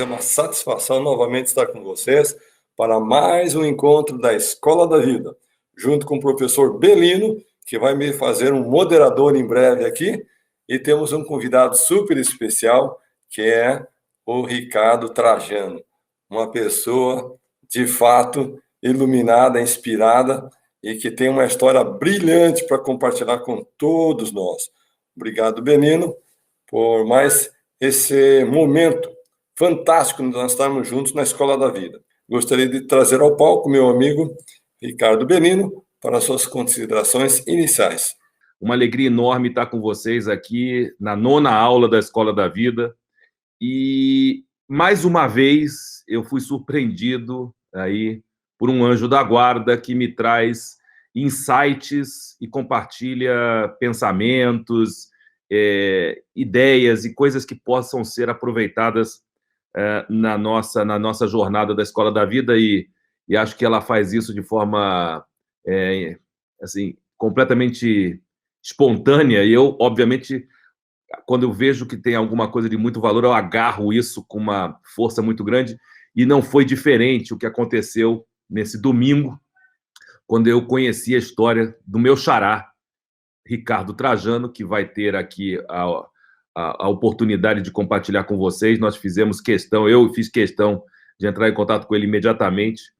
É uma satisfação novamente estar com vocês para mais um encontro da Escola da Vida, junto com o professor Belino, que vai me fazer um moderador em breve aqui, e temos um convidado super especial, que é o Ricardo Trajano, uma pessoa, de fato, iluminada, inspirada, e que tem uma história brilhante para compartilhar com todos nós. Obrigado, Belino, por mais esse momento fantástico de nós estarmos juntos na Escola da Vida. Gostaria de trazer ao palco meu amigo Ricardo Belino para suas considerações iniciais. Uma alegria enorme estar com vocês aqui na 9ª aula da Escola da Vida. E, mais uma vez, eu fui surpreendido aí por um anjo da guarda que me traz insights e compartilha pensamentos, ideias e coisas que possam ser aproveitadas na nossa jornada da Escola da Vida, e acho que ela faz isso de forma assim, completamente espontânea, e eu, obviamente, quando eu vejo que tem alguma coisa de muito valor, eu agarro isso com uma força muito grande, e não foi diferente o que aconteceu nesse domingo, quando eu conheci a história do meu xará, Ricardo Trajano, que vai ter aqui a oportunidade de compartilhar com vocês. Nós fizemos questão, eu fiz questão de entrar em contato com ele imediatamente.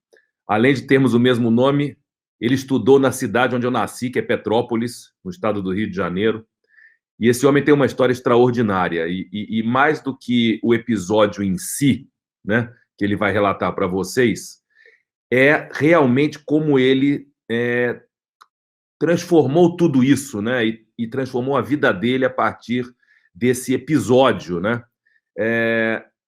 Além de termos o mesmo nome, ele estudou na cidade onde eu nasci, que é Petrópolis, no estado do Rio de Janeiro. E esse homem tem uma história extraordinária. E mais do que o episódio em si, né, que ele vai relatar para vocês, é realmente como ele transformou tudo isso, né, e transformou a vida dele a partir desse episódio, né?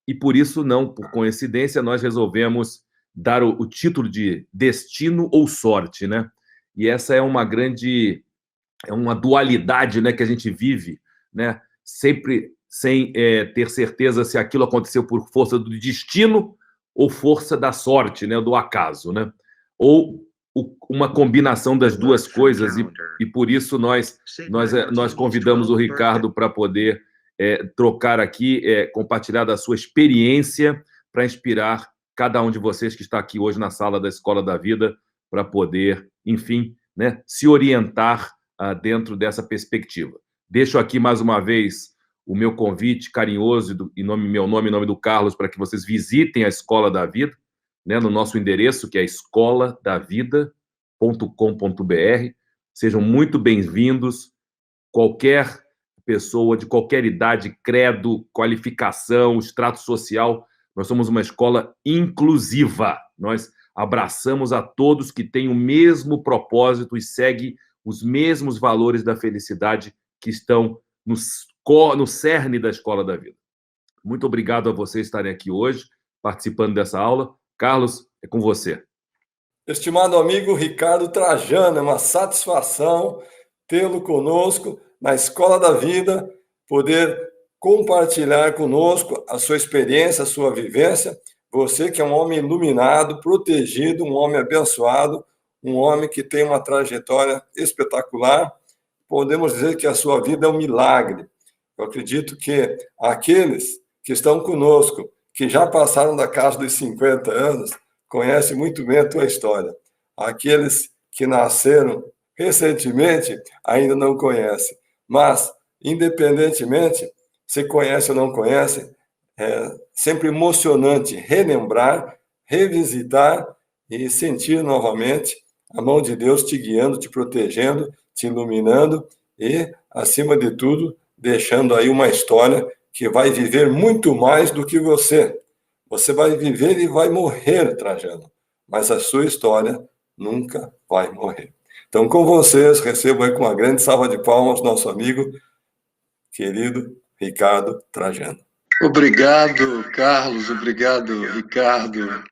E por isso, não por coincidência, nós resolvemos dar o título de Destino ou Sorte, né? E essa é uma dualidade, né, que a gente vive, né? Sempre sem ter certeza se aquilo aconteceu por força do destino ou força da sorte, né, do acaso, né? Ou uma combinação das duas coisas, e por isso nós convidamos o Ricardo para poder trocar aqui, compartilhar da sua experiência para inspirar cada um de vocês que está aqui hoje na sala da Escola da Vida, para poder, enfim, né, se orientar dentro dessa perspectiva. Deixo aqui mais uma vez o meu convite carinhoso, em meu nome e em nome do Carlos, para que vocês visitem a Escola da Vida, né, no nosso endereço, que é escoladavida.com.br. Sejam muito bem-vindos. Qualquer pessoa de qualquer idade, credo, qualificação, extrato social, nós somos uma escola inclusiva. Nós abraçamos a todos que têm o mesmo propósito e seguem os mesmos valores da felicidade que estão no cerne da Escola da Vida. Muito obrigado a vocês estarem aqui hoje, participando dessa aula. Carlos, é com você. Estimado amigo Ricardo Trajano, é uma satisfação tê-lo conosco na Escola da Vida, poder compartilhar conosco a sua experiência, a sua vivência. Você que é um homem iluminado, protegido, um homem abençoado, um homem que tem uma trajetória espetacular. Podemos dizer que a sua vida é um milagre. Eu acredito que aqueles que estão conosco, que já passaram da casa dos 50 anos, conhecem muito bem a tua história. Aqueles que nasceram recentemente ainda não conhecem. Mas, independentemente se conhece ou não conhece, é sempre emocionante relembrar, revisitar e sentir novamente a mão de Deus te guiando, te protegendo, te iluminando e, acima de tudo, deixando aí uma história que vai viver muito mais do que você. Você vai viver e vai morrer, Trajano, mas a sua história nunca vai morrer. Então, com vocês, recebo aí com uma grande salva de palmas nosso amigo, querido Ricardo Trajano. Obrigado, Carlos, obrigado, Ricardo,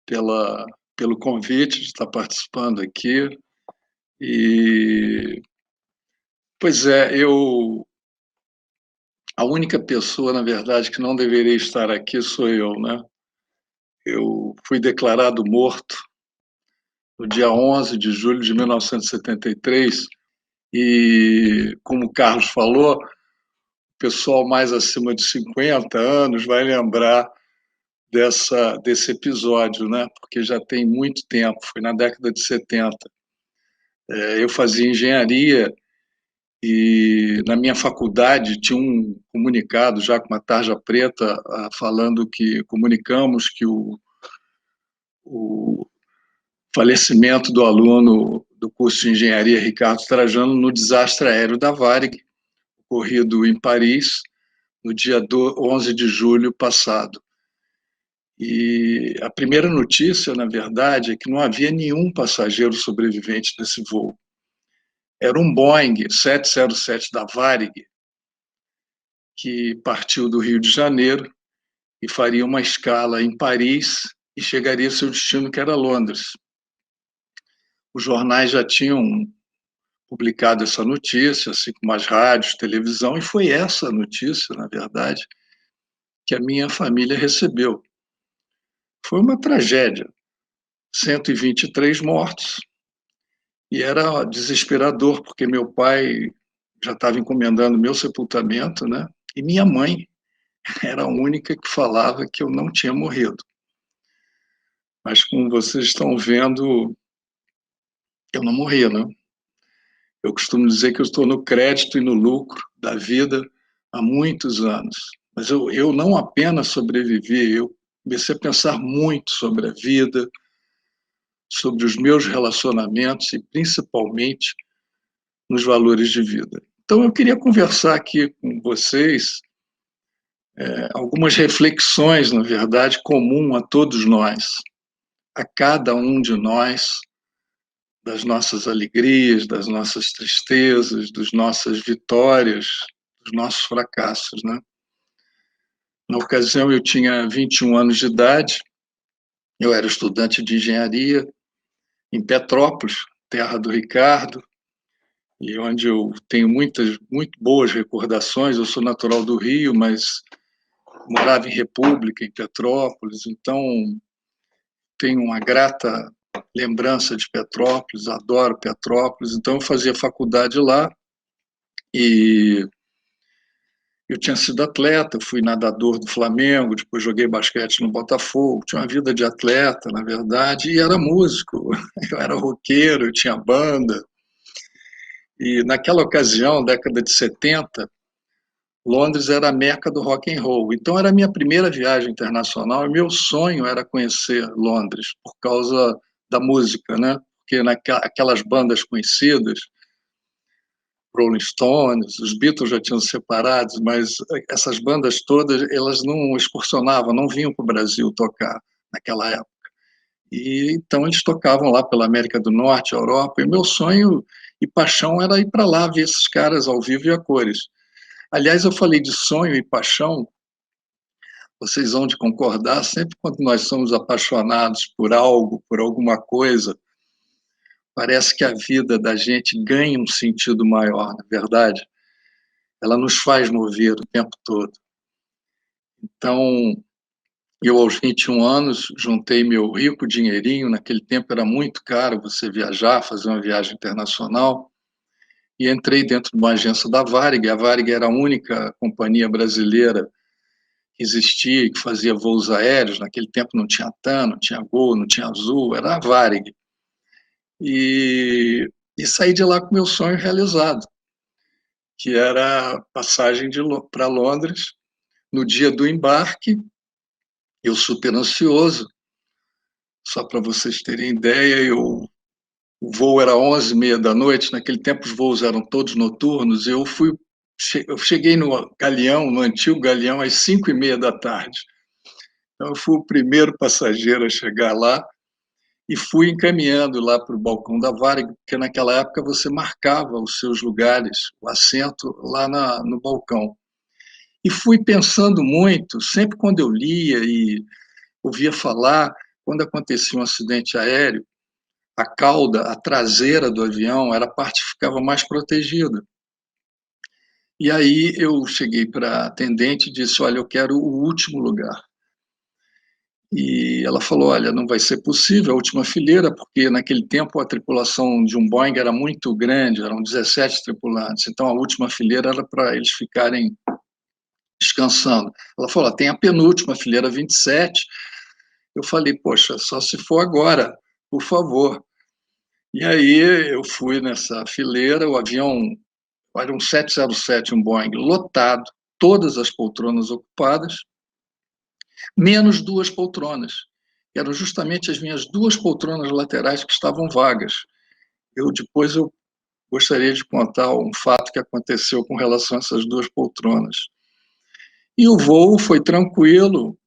pelo convite de estar participando aqui. E, pois é, a única pessoa, na verdade, que não deveria estar aqui sou eu, né? Eu fui declarado morto no dia 11 de julho de 1973 e, como o Carlos falou, pessoal mais acima de 50 anos vai lembrar desse episódio, né? Porque já tem muito tempo, foi na década de 70. Eu fazia engenharia e na minha faculdade tinha um comunicado já com uma tarja preta falando que comunicamos que o falecimento do aluno do curso de engenharia Ricardo Trajano no desastre aéreo da Varig, ocorrido em Paris no dia 11 de julho passado. E a primeira notícia, na verdade, é que não havia nenhum passageiro sobrevivente nesse voo. Era um Boeing 707 da Varig, que partiu do Rio de Janeiro e faria uma escala em Paris e chegaria ao seu destino, que era Londres. Os jornais já tinham publicado essa notícia, assim como as rádios, televisão, e foi essa notícia, na verdade, que a minha família recebeu. Foi uma tragédia. 123 mortos, e era desesperador, porque meu pai já estava encomendando meu sepultamento, né? E minha mãe era a única que falava que eu não tinha morrido. Mas, como vocês estão vendo, eu não morri, né? Eu costumo dizer que eu estou no crédito e no lucro da vida há muitos anos. Mas eu não apenas sobrevivi, eu comecei a pensar muito sobre a vida, sobre os meus relacionamentos e, principalmente, nos valores de vida. Então, eu queria conversar aqui com vocês algumas reflexões, na verdade, comum a todos nós, a cada um de nós, das nossas alegrias, das nossas tristezas, das nossas vitórias, dos nossos fracassos, né? Na ocasião, eu tinha 21 anos de idade, eu era estudante de engenharia em Petrópolis, terra do Ricardo, e onde eu tenho muito boas recordações. Eu sou natural do Rio, mas morava em República, em Petrópolis, então tenho uma grata lembrança de Petrópolis, adoro Petrópolis. Então eu fazia faculdade lá e eu tinha sido atleta, fui nadador do Flamengo, depois joguei basquete no Botafogo, tinha uma vida de atleta, na verdade, e era músico, eu era roqueiro, eu tinha banda. E naquela ocasião, década de 70, Londres era a meca do rock and roll. Então era a minha primeira viagem internacional e meu sonho era conhecer Londres por causa da música, né? Porque aquelas bandas conhecidas, Rolling Stones, os Beatles já tinham separados, mas essas bandas todas, elas não excursionavam, não vinham para o Brasil tocar naquela época. E então eles tocavam lá pela América do Norte, Europa, e meu sonho e paixão era ir para lá ver esses caras ao vivo e a cores. Aliás, eu falei de sonho e paixão, vocês vão de concordar, sempre quando nós somos apaixonados por algo, por alguma coisa, parece que a vida da gente ganha um sentido maior, na verdade. Ela nos faz mover o tempo todo. Então, eu aos 21 anos juntei meu rico dinheirinho, naquele tempo era muito caro você viajar, fazer uma viagem internacional, e entrei dentro de uma agência da Varig. A Varig era a única companhia brasileira que existia e que fazia voos aéreos. Naquele tempo não tinha TAM, não tinha Gol, não tinha Azul, era a Varig. E saí de lá com meu sonho realizado, que era a passagem para Londres. No dia do embarque, eu super ansioso, só para vocês terem ideia, o voo era 11h30 da noite, naquele tempo os voos eram todos noturnos, eu cheguei no Galeão, no antigo Galeão, às 5h30 da tarde. Então, eu fui o primeiro passageiro a chegar lá e fui encaminhando lá para o balcão da Varig, porque naquela época você marcava os seus lugares, o assento lá no balcão. E fui pensando muito, sempre quando eu lia e ouvia falar, quando acontecia um acidente aéreo, a cauda, a traseira do avião, era a parte que ficava mais protegida. E aí eu cheguei para a atendente e disse, olha, eu quero o último lugar. E ela falou, olha, não vai ser possível a última fileira, porque naquele tempo a tripulação de um Boeing era muito grande, eram 17 tripulantes, então a última fileira era para eles ficarem descansando. Ela falou, tem a penúltima, fileira 27. Eu falei, poxa, só se for agora, por favor. E aí eu fui nessa fileira, o avião era um 707, um Boeing lotado, todas as poltronas ocupadas, menos 2 poltronas. Eram justamente as minhas 2 poltronas laterais que estavam vagas. Depois eu gostaria de contar um fato que aconteceu com relação a essas 2 poltronas. E o voo foi tranquilo,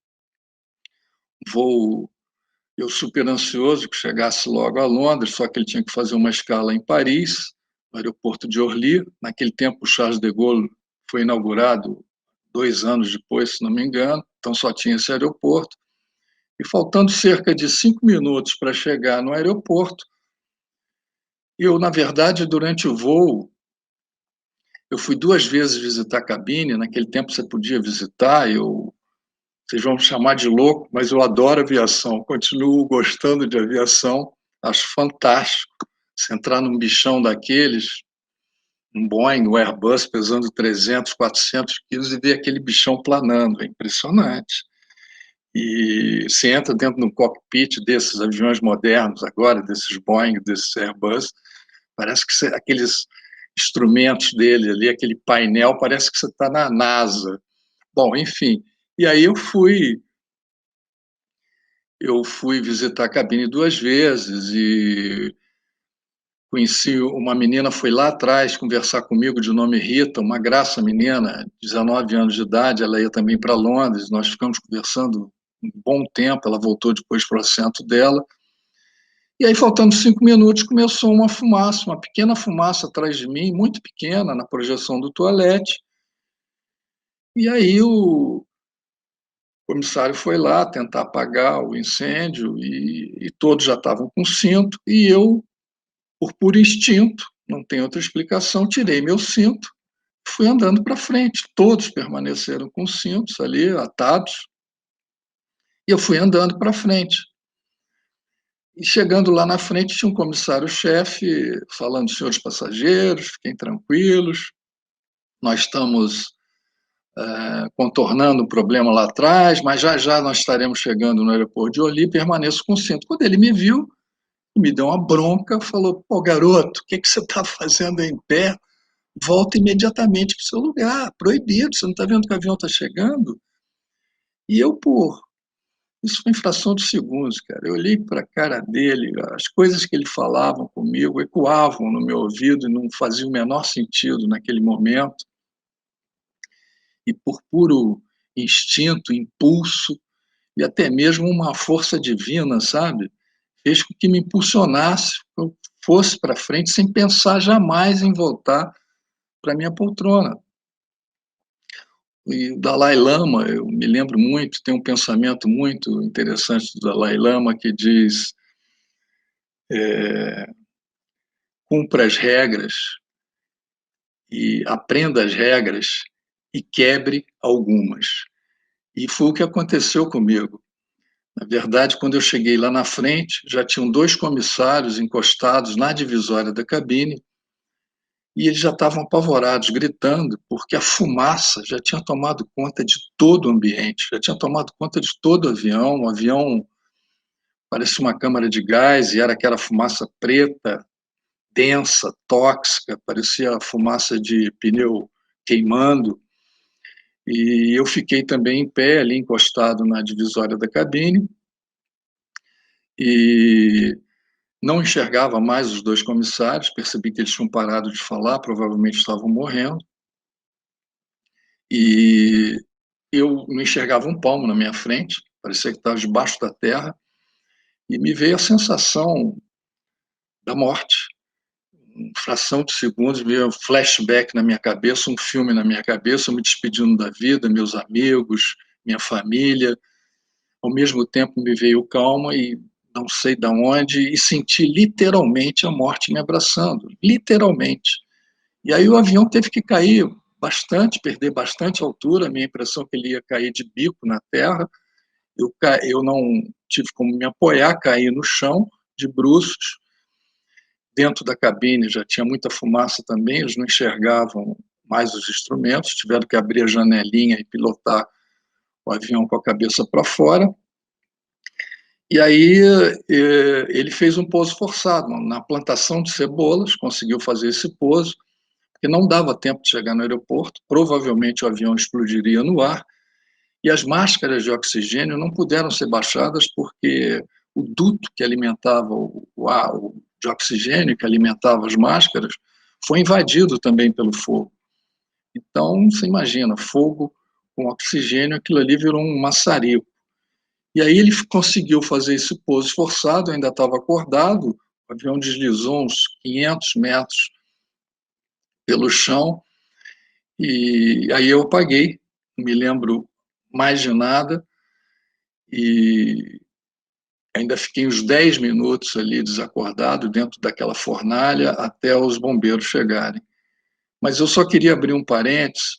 eu super ansioso que chegasse logo a Londres, só que ele tinha que fazer uma escala em Paris, no aeroporto de Orly. Naquele tempo, o Charles de Gaulle foi inaugurado 2 anos depois, se não me engano, então só tinha esse aeroporto. E faltando cerca de 5 minutos para chegar no aeroporto, eu, na verdade, durante o voo, eu fui 2 vezes visitar a cabine. Naquele tempo você podia visitar, vocês vão me chamar de louco, mas eu adoro aviação, continuo gostando de aviação, acho fantástico. Se entrar num bichão daqueles, um Boeing, um Airbus pesando 300, 400 quilos e ver aquele bichão planando, é impressionante. E se entra dentro de um cockpit desses aviões modernos agora, desses Boeing, desses Airbus, parece que aqueles instrumentos dele ali, aquele painel, parece que você está na NASA. Bom, enfim, e aí eu fui visitar a cabine 2 vezes e conheci uma menina, foi lá atrás conversar comigo, de nome Rita, uma graça menina, 19 anos de idade, ela ia também para Londres, nós ficamos conversando um bom tempo, ela voltou depois para o assento dela, e aí, faltando 5 minutos, começou uma fumaça, uma pequena fumaça atrás de mim, muito pequena, na projeção do toalete, e aí o comissário foi lá tentar apagar o incêndio e todos já estavam com cinto, e eu, por puro instinto, não tem outra explicação, tirei meu cinto, fui andando para frente. Todos permaneceram com cintos ali, atados, e eu fui andando para frente. E chegando lá na frente, tinha um comissário-chefe falando, senhores passageiros, fiquem tranquilos, nós estamos contornando o problema lá atrás, mas já já nós estaremos chegando no aeroporto de Orly, permaneço com cinto. Quando ele me viu, me deu uma bronca, falou, pô, garoto, o que você está fazendo aí em pé? Volta imediatamente para o seu lugar, proibido, você não está vendo que o avião está chegando? E eu, isso foi em fração de segundos, cara, eu olhei para a cara dele, as coisas que ele falava comigo ecoavam no meu ouvido e não faziam o menor sentido naquele momento, e por puro instinto, impulso, e até mesmo uma força divina, sabe? Fez com que me impulsionasse, eu fosse para frente sem pensar jamais em voltar para minha poltrona. E o Dalai Lama, eu me lembro muito, tem um pensamento muito interessante do Dalai Lama que diz: cumpra as regras e aprenda as regras e quebre algumas. E foi o que aconteceu comigo. Na verdade, quando eu cheguei lá na frente, já tinham 2 comissários encostados na divisória da cabine e eles já estavam apavorados, gritando, porque a fumaça já tinha tomado conta de todo o ambiente, já tinha tomado conta de todo o avião parecia uma câmara de gás e era aquela fumaça preta, densa, tóxica, parecia fumaça de pneu queimando. E eu fiquei também em pé, ali encostado na divisória da cabine, e não enxergava mais os 2 comissários, percebi que eles tinham parado de falar, provavelmente estavam morrendo, e eu não enxergava um palmo na minha frente, parecia que estava debaixo da terra, e me veio a sensação da morte. Em fração de segundos, veio um flashback na minha cabeça, um filme na minha cabeça, eu me despedindo da vida, meus amigos, minha família. Ao mesmo tempo me veio calma e não sei de onde, e senti literalmente a morte me abraçando, literalmente. E aí o avião teve que cair bastante, perder bastante altura, a minha impressão é que ele ia cair de bico na terra, eu não tive como me apoiar, caí no chão, de bruços. Dentro da cabine já tinha muita fumaça também, eles não enxergavam mais os instrumentos, tiveram que abrir a janelinha e pilotar o avião com a cabeça para fora. E aí ele fez um pouso forçado na plantação de cebolas, conseguiu fazer esse pouso, porque não dava tempo de chegar no aeroporto, provavelmente o avião explodiria no ar, e as máscaras de oxigênio não puderam ser baixadas porque o duto que alimentava o ar de oxigênio, que alimentava as máscaras, foi invadido também pelo fogo. Então, você imagina, fogo com oxigênio, aquilo ali virou um maçarico. E aí ele conseguiu fazer esse pouso forçado, ainda estava acordado, o avião deslizou uns 500 metros pelo chão, e aí eu apaguei, não me lembro mais de nada, e ainda fiquei uns 10 minutos ali desacordado, dentro daquela fornalha, até os bombeiros chegarem. Mas eu só queria abrir um parênteses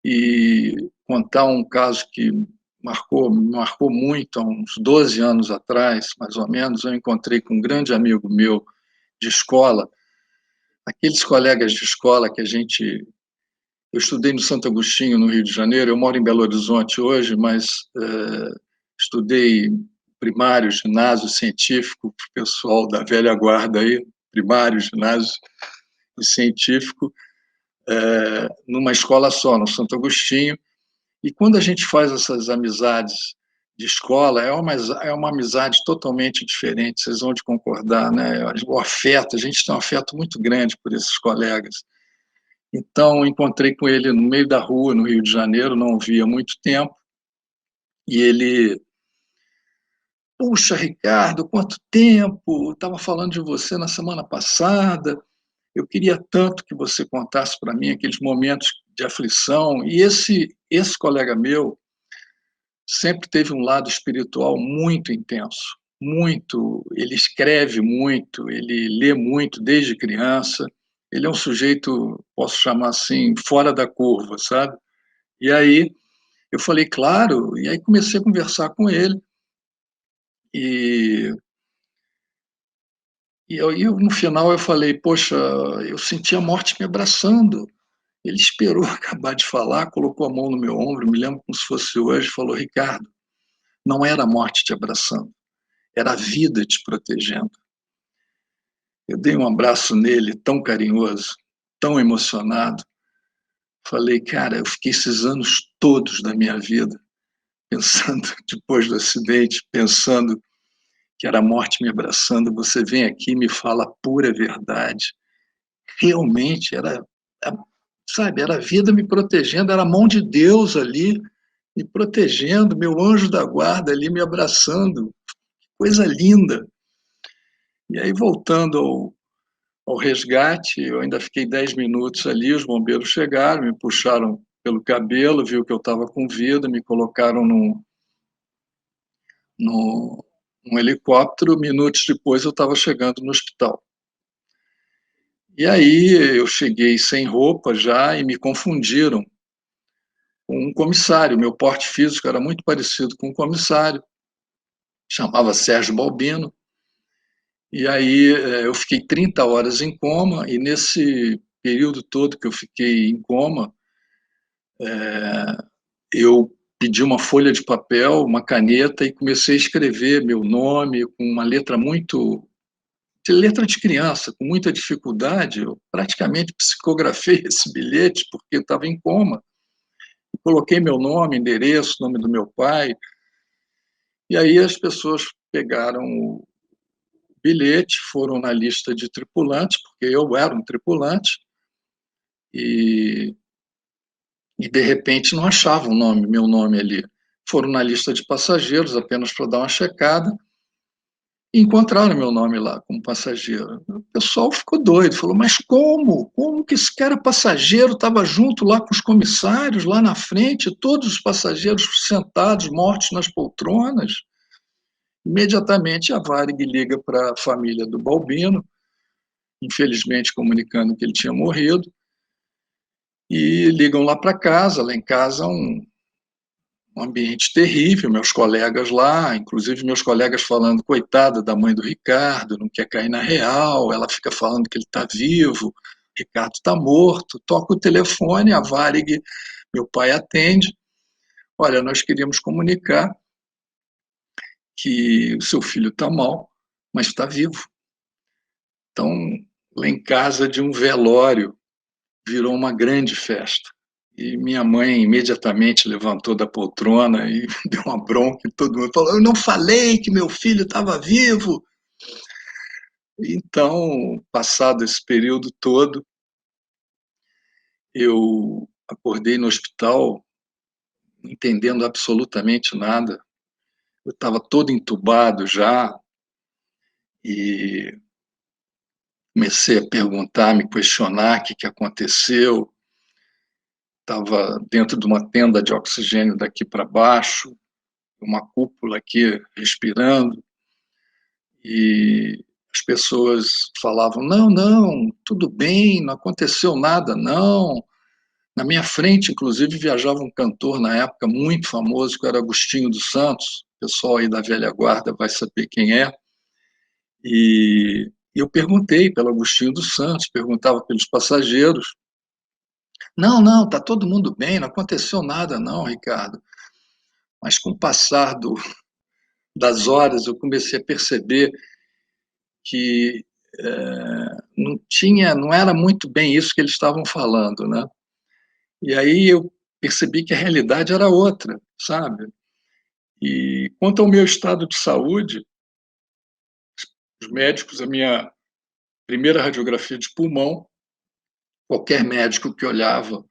e contar um caso que me marcou muito, há uns 12 anos atrás, mais ou menos. Eu encontrei com um grande amigo meu de escola, aqueles colegas de escola que eu estudei no Santo Agostinho, no Rio de Janeiro. Eu moro em Belo Horizonte hoje, mas estudei primário, ginásio científico, para o pessoal da velha guarda aí, primário, ginásio e científico, numa escola só, no Santo Agostinho. E quando a gente faz essas amizades de escola, é uma amizade totalmente diferente, vocês vão de concordar, né? O afeto, a gente tem um afeto muito grande por esses colegas. Então, encontrei com ele no meio da rua, no Rio de Janeiro, não o via há muito tempo, e ele: puxa, Ricardo, quanto tempo! Estava falando de você na semana passada, eu queria tanto que você contasse para mim aqueles momentos de aflição. E esse colega meu sempre teve um lado espiritual muito intenso, muito. Ele escreve muito, ele lê muito desde criança. Ele é um sujeito, posso chamar assim, fora da curva, sabe? E aí eu falei, claro, e aí comecei a conversar com ele. E no final eu falei, poxa, eu senti a morte me abraçando. Ele esperou acabar de falar, colocou a mão no meu ombro, me lembro como se fosse hoje, falou, Ricardo, não era a morte te abraçando, era a vida te protegendo. Eu dei um abraço nele, tão carinhoso, tão emocionado. Falei, cara, eu fiquei esses anos todos da minha vida pensando, depois do acidente, pensando que era a morte me abraçando. Você vem aqui e me fala a pura verdade. Realmente sabe, era a vida me protegendo, era a mão de Deus ali me protegendo, meu anjo da guarda ali me abraçando. Coisa linda. E aí, voltando ao resgate, eu ainda fiquei 10 minutos ali, os bombeiros chegaram, me puxaram pelo cabelo, viu que eu estava com vida, me colocaram num helicóptero. Minutos depois eu estava chegando no hospital. E aí eu cheguei sem roupa já e me confundiram com um comissário. Meu porte físico era muito parecido com um comissário, chamava Sérgio Balbino. E aí eu fiquei 30 horas em coma, e nesse período todo que eu fiquei em coma, eu pedi uma folha de papel, uma caneta, e comecei a escrever meu nome com uma letra letra de criança, com muita dificuldade. Eu praticamente psicografei esse bilhete, porque eu estava em coma. Coloquei meu nome, endereço, nome do meu pai, e aí as pessoas pegaram o bilhete, foram na lista de tripulantes, porque eu era um tripulante, e de repente não achavam meu nome ali. Foram na lista de passageiros, apenas para dar uma checada, e encontraram meu nome lá como passageiro. O pessoal ficou doido, falou, mas como? Como que esse cara passageiro estava junto lá com os comissários, lá na frente, todos os passageiros sentados, mortos nas poltronas? Imediatamente a Varig liga para a família do Balbino, infelizmente comunicando que ele tinha morrido, e ligam lá para casa. Lá em casa um ambiente terrível, meus colegas lá, inclusive meus colegas falando, coitada da mãe do Ricardo, não quer cair na real, ela fica falando que ele está vivo, Ricardo está morto. Toca o telefone, a Varig, meu pai atende. Olha, nós queríamos comunicar que o seu filho está mal, mas está vivo. Então, lá em casa, de um velório, virou uma grande festa. E minha mãe imediatamente levantou da poltrona e deu uma bronca e todo mundo falou: eu não falei que meu filho estava vivo. Então, passado esse período todo, eu acordei no hospital, não entendendo absolutamente nada. Eu estava todo entubado já e comecei a perguntar, me questionar o que aconteceu. Estava dentro de uma tenda de oxigênio daqui para baixo, uma cúpula aqui respirando, e as pessoas falavam: não, não, tudo bem, não aconteceu nada, não. Na minha frente, inclusive, viajava um cantor na época muito famoso, que era Agostinho dos Santos. O pessoal aí da velha guarda vai saber quem é. E eu perguntei pelo Agostinho dos Santos, perguntava pelos passageiros. Não, não, está todo mundo bem, não aconteceu nada, não, Ricardo. Mas com o passar das horas, eu comecei a perceber que não era muito bem isso que eles estavam falando, né? E aí eu percebi que a realidade era outra, sabe? E quanto ao meu estado de saúde, os médicos, a minha primeira radiografia de pulmão, qualquer médico que olhava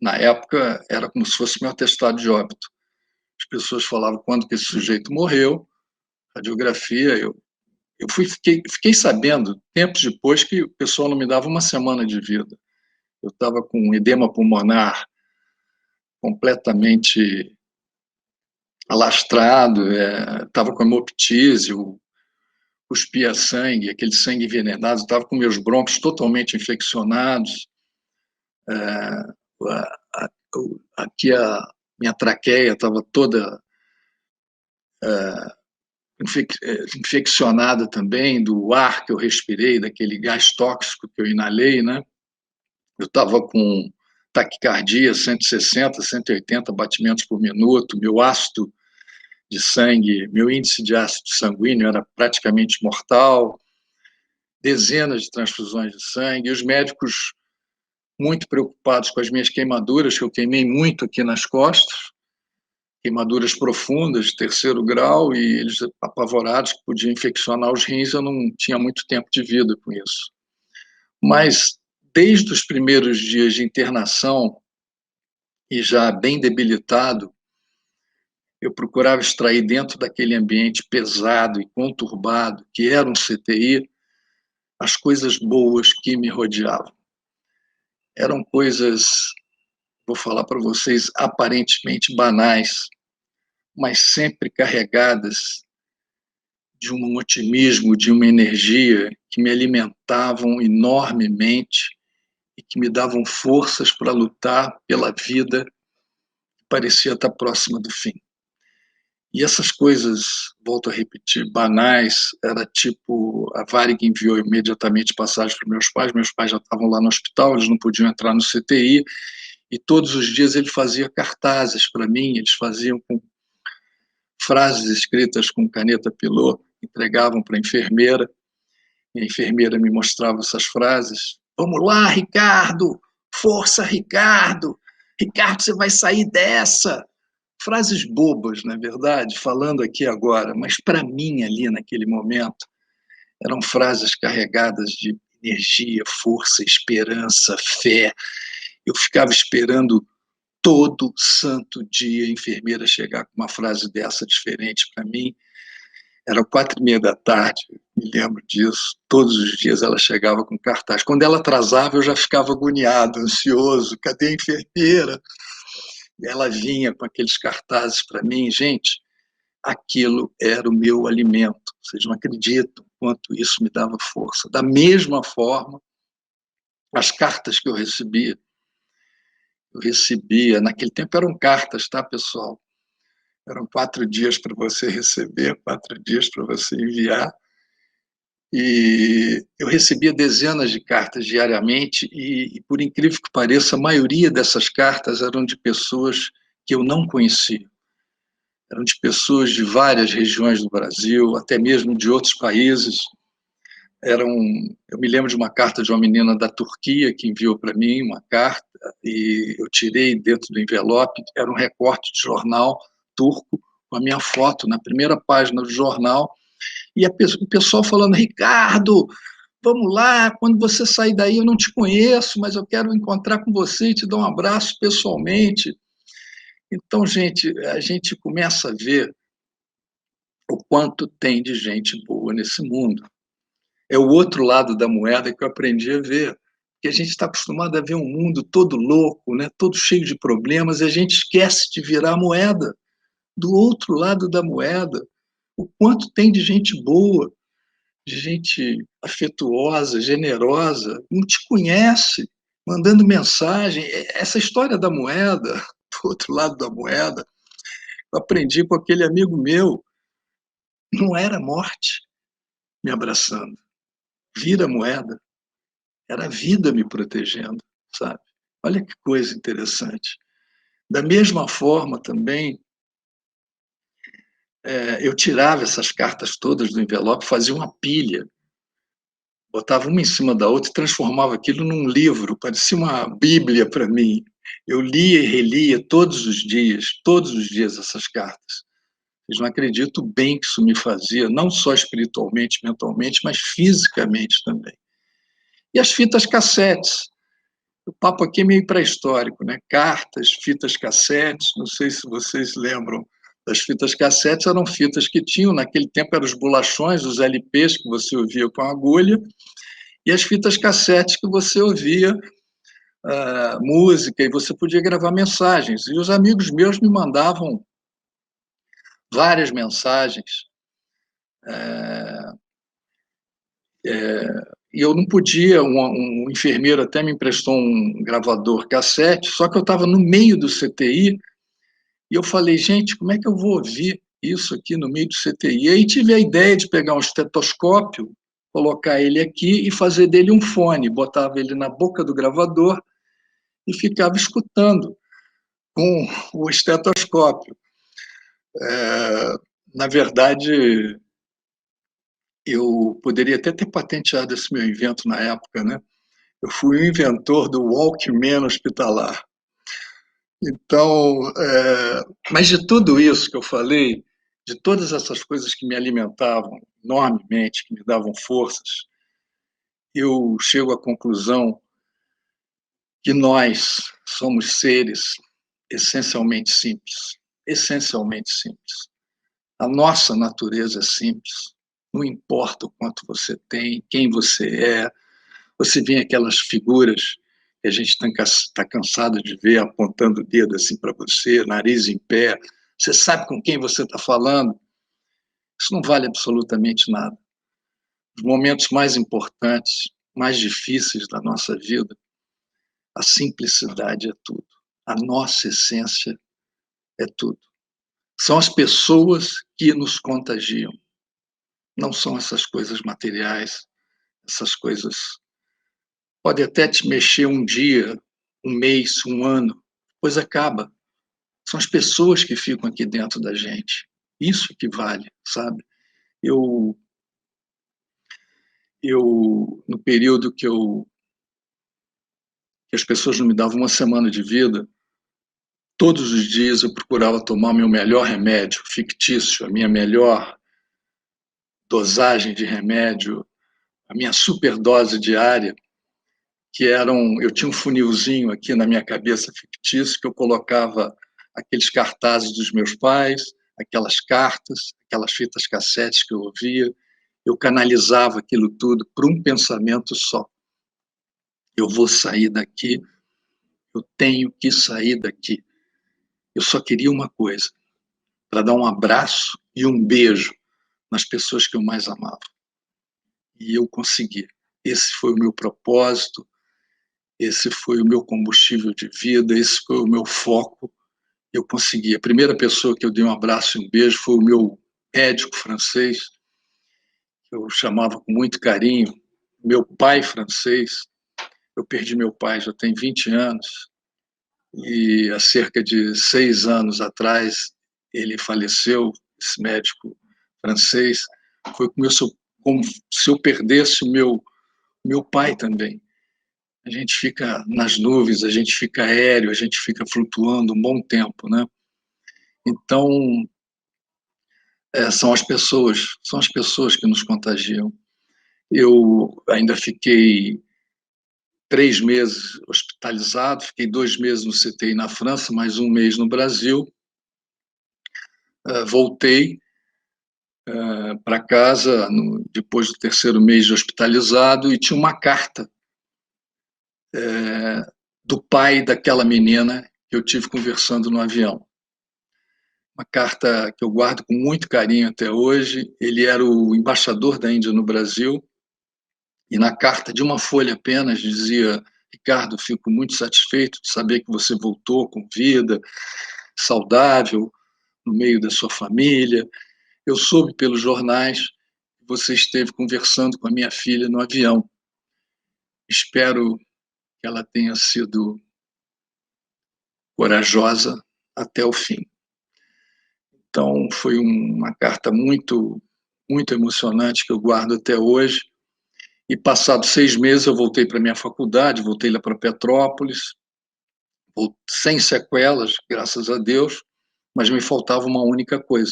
na época era como se fosse meu atestado de óbito. As pessoas falavam quando que esse sujeito morreu, radiografia, fiquei sabendo, tempos depois, que o pessoal não me dava uma semana de vida. Eu estava com um edema pulmonar completamente alastrado, estava com hemoptise, cuspia sangue, aquele sangue envenenado, estava com meus brônquios totalmente infeccionados, aqui a minha traqueia estava toda infeccionada também do ar que eu respirei, daquele gás tóxico que eu inalei, né? Eu estava com taquicardia, 160, 180 batimentos por minuto, meu ácido de sangue, meu índice de ácido sanguíneo era praticamente mortal, dezenas de transfusões de sangue, e os médicos muito preocupados com as minhas queimaduras, que eu queimei muito aqui nas costas, queimaduras profundas, de terceiro grau, e eles apavorados que podia infeccionar os rins, eu não tinha muito tempo de vida com isso. Mas, desde os primeiros dias de internação, e já bem debilitado, eu procurava extrair dentro daquele ambiente pesado e conturbado, que era um CTI, as coisas boas que me rodeavam. Eram coisas, vou falar para vocês, aparentemente banais, mas sempre carregadas de um otimismo, de uma energia que me alimentavam enormemente e que me davam forças para lutar pela vida que parecia estar próxima do fim. E essas coisas, volto a repetir, banais, era tipo, a Varig enviou imediatamente passagem para meus pais já estavam lá no hospital, eles não podiam entrar no CTI, e todos os dias ele fazia cartazes para mim, eles faziam com frases escritas com caneta pilô, entregavam para a enfermeira me mostrava essas frases. Vamos lá, Ricardo! Força, Ricardo! Ricardo, você vai sair dessa! Frases bobas, na verdade, falando aqui agora, mas para mim, ali naquele momento, eram frases carregadas de energia, força, esperança, fé. Eu ficava esperando todo santo dia a enfermeira chegar com uma frase dessa diferente para mim. Era 4h30 da tarde, me lembro disso. Todos os dias ela chegava com cartaz. Quando ela atrasava, eu já ficava agoniado, ansioso. Cadê a enfermeira? E ela vinha com aqueles cartazes para mim. Gente, aquilo era o meu alimento. Vocês não acreditam quanto isso me dava força. Da mesma forma, as cartas que eu recebia, naquele tempo eram cartas, tá, pessoal? Eram 4 dias para você receber, 4 dias para você enviar. E eu recebia dezenas de cartas diariamente e, por incrível que pareça, a maioria dessas cartas eram de pessoas que eu não conhecia. Eram de pessoas de várias regiões do Brasil, até mesmo de outros países. Eu me lembro de uma carta de uma menina da Turquia que enviou para mim uma carta e eu tirei dentro do envelope, era um recorte de jornal turco com a minha foto na primeira página do jornal e o pessoal falando: Ricardo, vamos lá, quando você sair daí eu não te conheço, mas eu quero encontrar com você e te dar um abraço pessoalmente. Então, gente, a gente começa a ver o quanto tem de gente boa nesse mundo. É o outro lado da moeda que eu aprendi a ver, que a gente está acostumado a ver um mundo todo louco, né, todo cheio de problemas, e a gente esquece de virar a moeda. Do outro lado da moeda, o quanto tem de gente boa, de gente afetuosa, generosa, não te conhece, mandando mensagem. Essa história da moeda, do outro lado da moeda, eu aprendi com aquele amigo meu, não era morte me abraçando, vira a moeda, era a vida me protegendo, sabe? Olha que coisa interessante. Da mesma forma também, eu tirava essas cartas todas do envelope, fazia uma pilha, botava uma em cima da outra e transformava aquilo num livro, parecia uma bíblia para mim. Eu lia e relia todos os dias essas cartas. Vocês não acreditam o bem que isso me fazia, não só espiritualmente, mentalmente, mas fisicamente também. E as fitas cassetes. O papo aqui é meio pré-histórico, né? Cartas, fitas cassetes, não sei se vocês lembram das fitas cassetes, eram fitas que tinham, naquele tempo eram os bolachões, os LPs que você ouvia com agulha, e as fitas cassetes que você ouvia música e você podia gravar mensagens. E os amigos meus me mandavam várias mensagens. E eu não podia, um enfermeiro até me emprestou um gravador cassete, só que eu estava no meio do CTI, e eu falei, gente, como é que eu vou ouvir isso aqui no meio do CTI? E aí tive a ideia de pegar um estetoscópio, colocar ele aqui e fazer dele um fone, botava ele na boca do gravador e ficava escutando com o estetoscópio. Na verdade, eu poderia até ter patenteado esse meu invento na época, né? Eu fui o inventor do Walkman hospitalar. Então, mas de tudo isso que eu falei, de todas essas coisas que me alimentavam enormemente, que me davam forças, eu chego à conclusão que nós somos seres essencialmente simples. Essencialmente simples. A nossa natureza é simples. Não importa o quanto você tem, quem você é. Você vê aquelas figuras que a gente está cansado de ver apontando o dedo assim para você, nariz em pé. Você sabe com quem você está falando? Isso não vale absolutamente nada. Os momentos mais importantes, mais difíceis da nossa vida, a simplicidade é tudo. A nossa essência é tudo. São as pessoas que nos contagiam. Não são essas coisas materiais, essas coisas. Pode até te mexer um dia, um mês, um ano, depois acaba. São as pessoas que ficam aqui dentro da gente. Isso que vale, sabe? No período que as pessoas não me davam uma semana de vida, todos os dias eu procurava tomar meu melhor remédio fictício, a minha melhor dosagem de remédio, a minha superdose diária, eu tinha um funilzinho aqui na minha cabeça fictício que eu colocava aqueles cartazes dos meus pais, aquelas cartas, aquelas fitas cassetes que eu ouvia, eu canalizava aquilo tudo para um pensamento só. Eu vou sair daqui, eu tenho que sair daqui. Eu só queria uma coisa, para dar um abraço e um beijo nas pessoas que eu mais amava. E eu consegui. Esse foi o meu propósito, esse foi o meu combustível de vida, esse foi o meu foco. Eu consegui. A primeira pessoa que eu dei um abraço e um beijo foi o meu médico francês, que eu chamava com muito carinho, meu pai francês. Eu perdi meu pai já tem 20 anos, e há cerca de 6 anos atrás ele faleceu, esse médico francês. Foi como se eu perdesse o meu pai também. A gente fica nas nuvens, a gente fica aéreo, a gente fica flutuando um bom tempo, né? Então, são as pessoas que nos contagiam. Eu ainda fiquei 3 meses hospitalizado, fiquei 2 meses no CTI na França, mais 1 mês no Brasil. Voltei para casa depois do 3º mês de hospitalizado, e tinha uma carta do pai daquela menina que eu tive conversando no avião. Uma carta que eu guardo com muito carinho até hoje. Ele era o embaixador da Índia no Brasil, e na carta, de uma folha apenas, dizia: Ricardo, fico muito satisfeito de saber que você voltou com vida, saudável, no meio da sua família. Eu soube pelos jornais que você esteve conversando com a minha filha no avião. Espero que ela tenha sido corajosa até o fim. Então, foi uma carta muito, muito emocionante que eu guardo até hoje. E passados 6 meses eu voltei para a minha faculdade, voltei lá para Petrópolis, sem sequelas, graças a Deus, mas me faltava uma única coisa: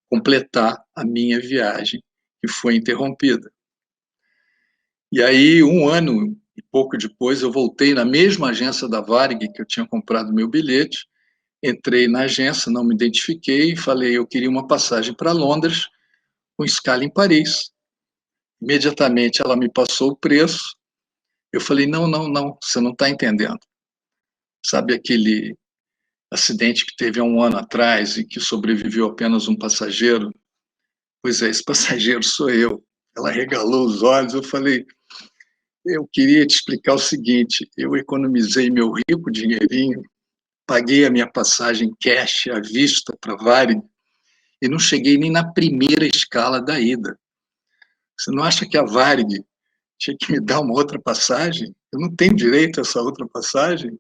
completar a minha viagem, que foi interrompida. E aí, 1 ano e pouco depois, eu voltei na mesma agência da Varig que eu tinha comprado meu bilhete. Entrei na agência, não me identifiquei e falei: eu queria uma passagem para Londres com escala em Paris. Imediatamente ela me passou o preço. Eu falei: não, você não está entendendo. Sabe aquele acidente que teve há 1 ano atrás e que sobreviveu apenas um passageiro? Pois é, esse passageiro sou eu. Ela regalou os olhos. Eu falei: eu queria te explicar o seguinte: eu economizei meu rico dinheirinho, paguei a minha passagem cash à vista para Varig e não cheguei nem na primeira escala da ida. Você não acha que a Varig tinha que me dar uma outra passagem? Eu não tenho direito a essa outra passagem?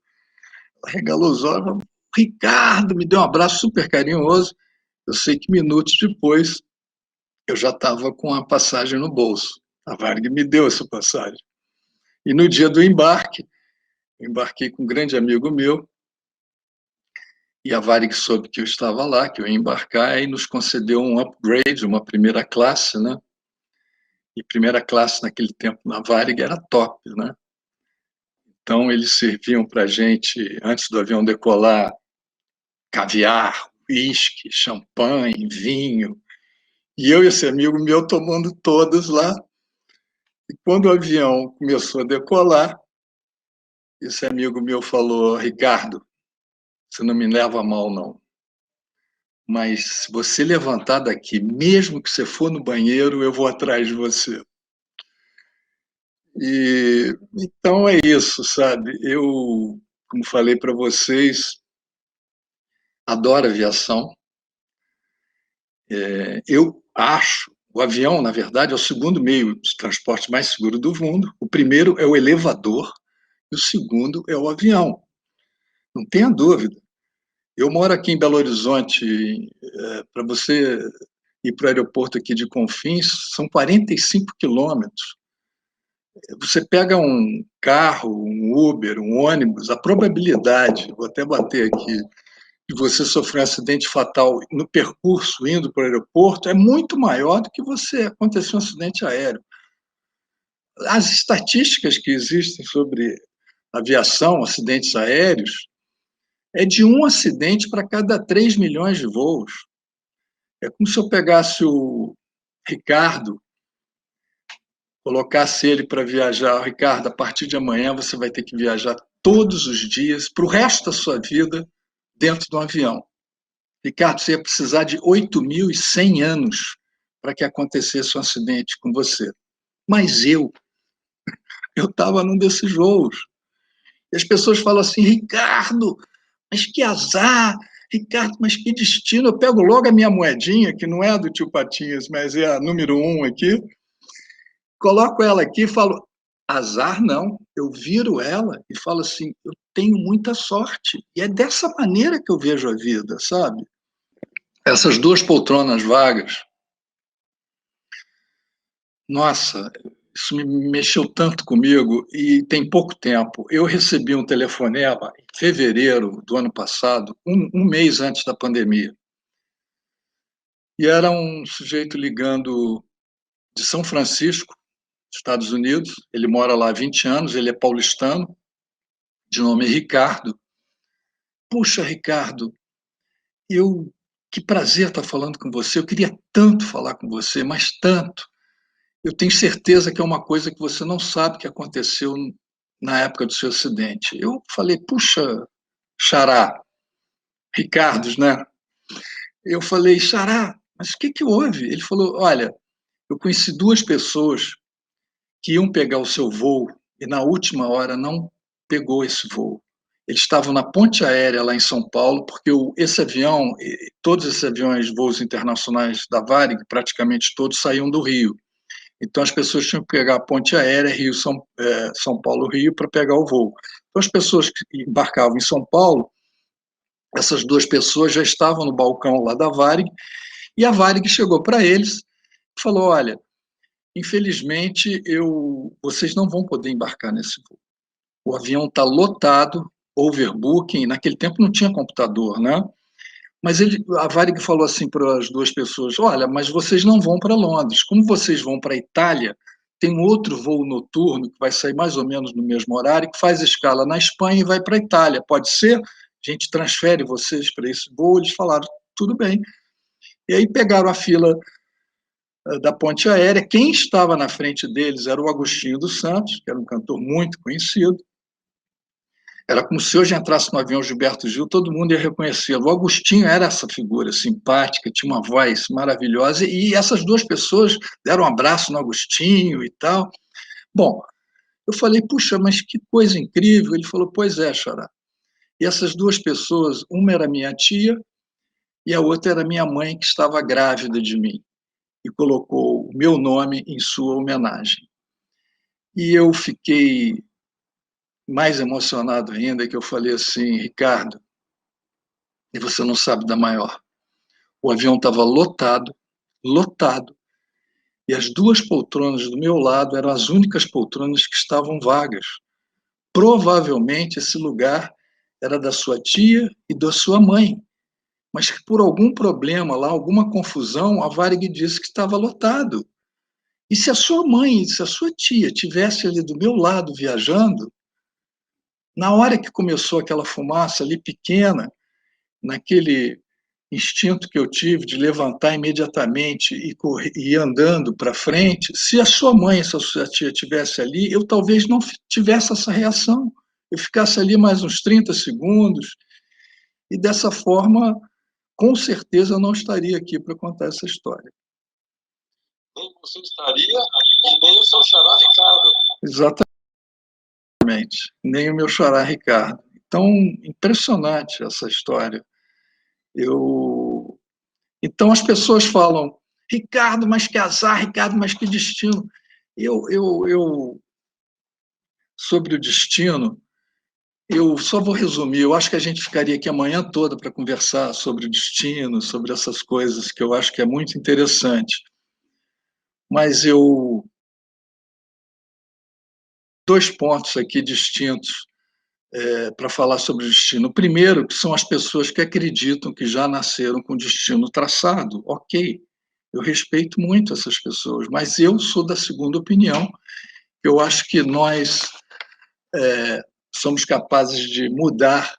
Ela regalou os olhos. Ricardo, me deu um abraço super carinhoso. Eu sei que minutos depois eu já estava com a passagem no bolso. A Varig me deu essa passagem. E no dia do embarque, eu embarquei com um grande amigo meu, e a Varig soube que eu estava lá, que eu ia embarcar, e nos concedeu um upgrade, uma primeira classe, né? E primeira classe naquele tempo na Varig era top, né? Então eles serviam para a gente, antes do avião decolar, caviar, uísque, champanhe, vinho, e eu e esse amigo meu tomando todas lá. E quando o avião começou a decolar, esse amigo meu falou: Ricardo, você não me leva a mal, não, mas se você levantar daqui, mesmo que você for no banheiro, eu vou atrás de você. E então é isso, sabe? Eu, como falei para vocês, adoro aviação. Eu acho, o avião, na verdade, é o segundo meio de transporte mais seguro do mundo. O primeiro é o elevador e o segundo é o avião. Não tenha dúvida. Eu moro aqui em Belo Horizonte. Para você ir para o aeroporto aqui de Confins, são 45 quilômetros. Você pega um carro, um Uber, um ônibus, a probabilidade, vou até bater aqui, de você sofrer um acidente fatal no percurso indo para o aeroporto é muito maior do que você acontecer um acidente aéreo. As estatísticas que existem sobre aviação, acidentes aéreos, é de 1 acidente para cada 3 milhões de voos. É como se eu pegasse o Ricardo, colocasse ele para viajar. Ricardo, a partir de amanhã você vai ter que viajar todos os dias, para o resto da sua vida, dentro de um avião. Ricardo, você ia precisar de 8.100 anos para que acontecesse um acidente com você. Mas eu estava num desses voos. E as pessoas falam assim: Ricardo, mas que azar, Ricardo, mas que destino! Eu pego logo a minha moedinha, que não é a do tio Patinhas, mas é a número 1 aqui, coloco ela aqui e falo, azar não, eu viro ela e falo assim, eu tenho muita sorte. E é dessa maneira que eu vejo a vida, sabe? Essas 2 poltronas vagas, nossa, isso me mexeu tanto comigo e tem pouco tempo. Eu recebi um telefonema em fevereiro do ano passado, um mês antes da pandemia. E era um sujeito ligando de São Francisco, Estados Unidos. Ele mora lá há 20 anos, ele é paulistano, de nome Ricardo. Puxa, Ricardo, que prazer estar falando com você. Eu queria tanto falar com você, mas tanto. Eu tenho certeza que é uma coisa que você não sabe que aconteceu na época do seu acidente. Eu falei, puxa, Xará, Ricardos, né? Eu falei, Xará, mas o que houve? Ele falou, olha, eu conheci 2 pessoas que iam pegar o seu voo e na última hora não pegou esse voo. Eles estavam na ponte aérea lá em São Paulo, porque esse avião, todos esses aviões, voos internacionais da Varig, praticamente todos saíam do Rio. Então, as pessoas tinham que pegar a ponte aérea São Paulo-Rio para pegar o voo. Então, as pessoas que embarcavam em São Paulo, essas 2 pessoas já estavam no balcão lá da Varig, e a Varig chegou para eles e falou, olha, infelizmente, vocês não vão poder embarcar nesse voo. O avião está lotado, overbooking, naquele tempo não tinha computador, né? Mas a Varig falou assim para as 2 pessoas, olha, mas vocês não vão para Londres. Como vocês vão para a Itália, tem um outro voo noturno que vai sair mais ou menos no mesmo horário, que faz escala na Espanha e vai para a Itália. Pode ser? A gente transfere vocês para esse voo. Eles falaram, tudo bem. E aí pegaram a fila da ponte aérea. Quem estava na frente deles era o Agostinho dos Santos, que era um cantor muito conhecido. Era como se hoje entrasse no avião Gilberto Gil, todo mundo ia reconhecê-lo. O Agostinho era essa figura simpática, tinha uma voz maravilhosa, e essas 2 pessoas deram um abraço no Agostinho e tal. Bom, eu falei, puxa, mas que coisa incrível. Ele falou, pois é, Xará. E essas 2 pessoas, uma era minha tia e a outra era minha mãe, que estava grávida de mim, e colocou o meu nome em sua homenagem. E eu fiquei mais emocionado ainda, que eu falei assim, Ricardo, e você não sabe da maior. O avião estava lotado, e as 2 poltronas do meu lado eram as únicas poltronas que estavam vagas. Provavelmente esse lugar era da sua tia e da sua mãe, mas que por algum problema lá, alguma confusão, a Varig disse que estava lotado. E se a sua mãe, se a sua tia tivesse ali do meu lado viajando, na hora que começou aquela fumaça ali pequena, naquele instinto que eu tive de levantar imediatamente e ir andando para frente, se a sua mãe, se a sua tia tivesse ali, eu talvez não tivesse essa reação. Eu ficasse ali mais uns 30 segundos e dessa forma, com certeza, eu não estaria aqui para contar essa história. Nem você estaria e nem o seu xará Ricardo. Exatamente, nem o meu xará Ricardo. Então, impressionante essa história. Então, as pessoas falam, Ricardo, mas que azar, Ricardo, mas que destino. Sobre o destino, eu só vou resumir. Eu acho que a gente ficaria aqui a manhã toda para conversar sobre o destino, sobre essas coisas que eu acho que é muito interessante. Mas 2 pontos aqui distintos para falar sobre o destino. O primeiro, que são as pessoas que acreditam que já nasceram com o destino traçado. Ok, eu respeito muito essas pessoas, mas eu sou da segunda opinião. Eu acho que nós somos capazes de mudar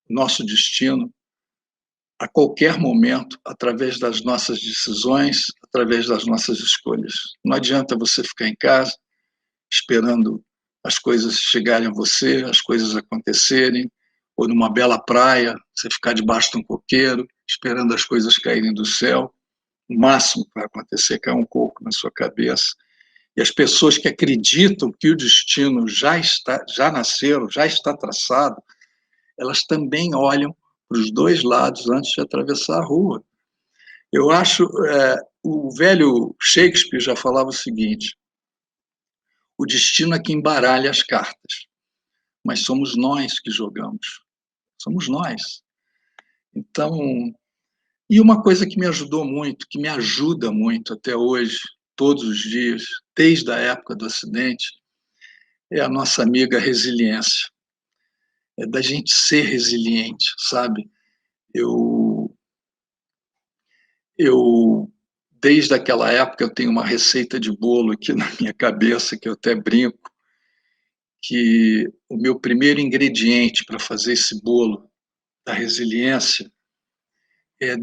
nosso destino a qualquer momento, através das nossas decisões, através das nossas escolhas. Não adianta você ficar em casa esperando as coisas chegarem a você, as coisas acontecerem, ou numa bela praia, você ficar debaixo de um coqueiro, esperando as coisas caírem do céu. O máximo que vai acontecer é cair um coco na sua cabeça. E as pessoas que acreditam que o destino já nasceram, já está traçado, elas também olham para os dois lados antes de atravessar a rua. Eu acho, o velho Shakespeare já falava o seguinte: o destino é que embaralha as cartas, mas somos nós que jogamos. Somos nós. Então, e uma coisa que me ajudou muito, que me ajuda muito até hoje, todos os dias, desde a época do acidente, é a nossa amiga resiliência. É da gente ser resiliente, sabe? Eu desde aquela época, eu tenho uma receita de bolo aqui na minha cabeça, que eu até brinco, que o meu primeiro ingrediente para fazer esse bolo da resiliência é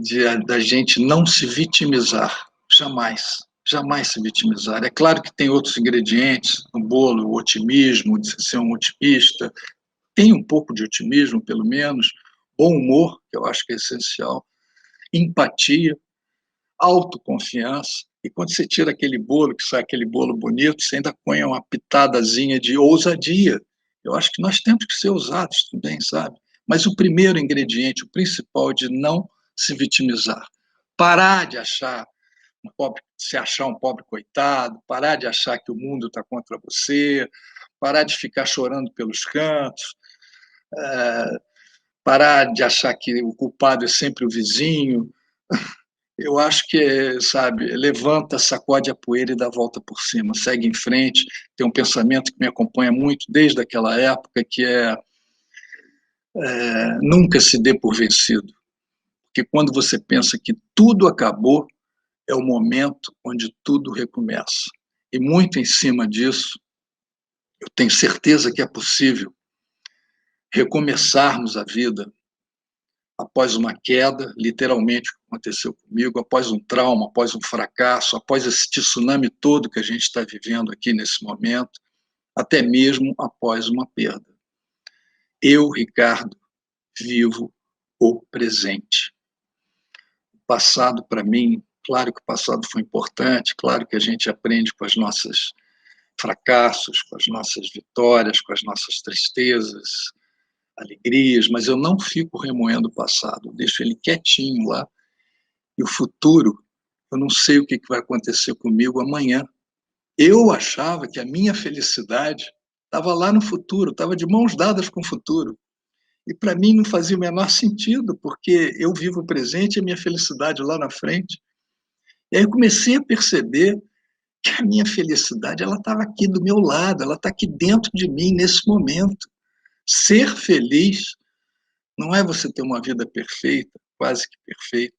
da gente não se vitimizar, jamais, jamais se vitimizar. É claro que tem outros ingredientes no bolo, o otimismo, de ser um otimista, tem um pouco de otimismo, pelo menos, bom humor, que eu acho que é essencial, empatia, autoconfiança. E quando você tira aquele bolo, que sai aquele bolo bonito, você ainda põe uma pitadazinha de ousadia. Eu acho que nós temos que ser ousados também, sabe? Mas o primeiro ingrediente, o principal, de não se vitimizar. Parar de achar se achar um pobre coitado, parar de achar que o mundo está contra você, parar de ficar chorando pelos cantos, parar de achar que o culpado é sempre o vizinho. Eu acho que, sabe, levanta, sacode a poeira e dá a volta por cima, segue em frente. Tem um pensamento que me acompanha muito desde aquela época, que é nunca se dê por vencido. Porque quando você pensa que tudo acabou, é o momento onde tudo recomeça. E muito em cima disso, eu tenho certeza que é possível recomeçarmos a vida após uma queda, literalmente o que aconteceu comigo, após um trauma, após um fracasso, após esse tsunami todo que a gente está vivendo aqui nesse momento, até mesmo após uma perda. Eu, Ricardo, vivo o presente. O passado, para mim, claro que o passado foi importante, claro que a gente aprende com os nossos fracassos, com as nossas vitórias, com as nossas tristezas, alegrias, mas eu não fico remoendo o passado, eu deixo ele quietinho lá. E o futuro, eu não sei o que vai acontecer comigo amanhã. Eu achava que a minha felicidade estava lá no futuro, estava de mãos dadas com o futuro. E para mim não fazia o menor sentido, porque eu vivo o presente e a minha felicidade lá na frente. E aí eu comecei a perceber que a minha felicidade ela estava aqui do meu lado, ela está aqui dentro de mim nesse momento. Ser feliz não é você ter uma vida perfeita, quase que perfeita.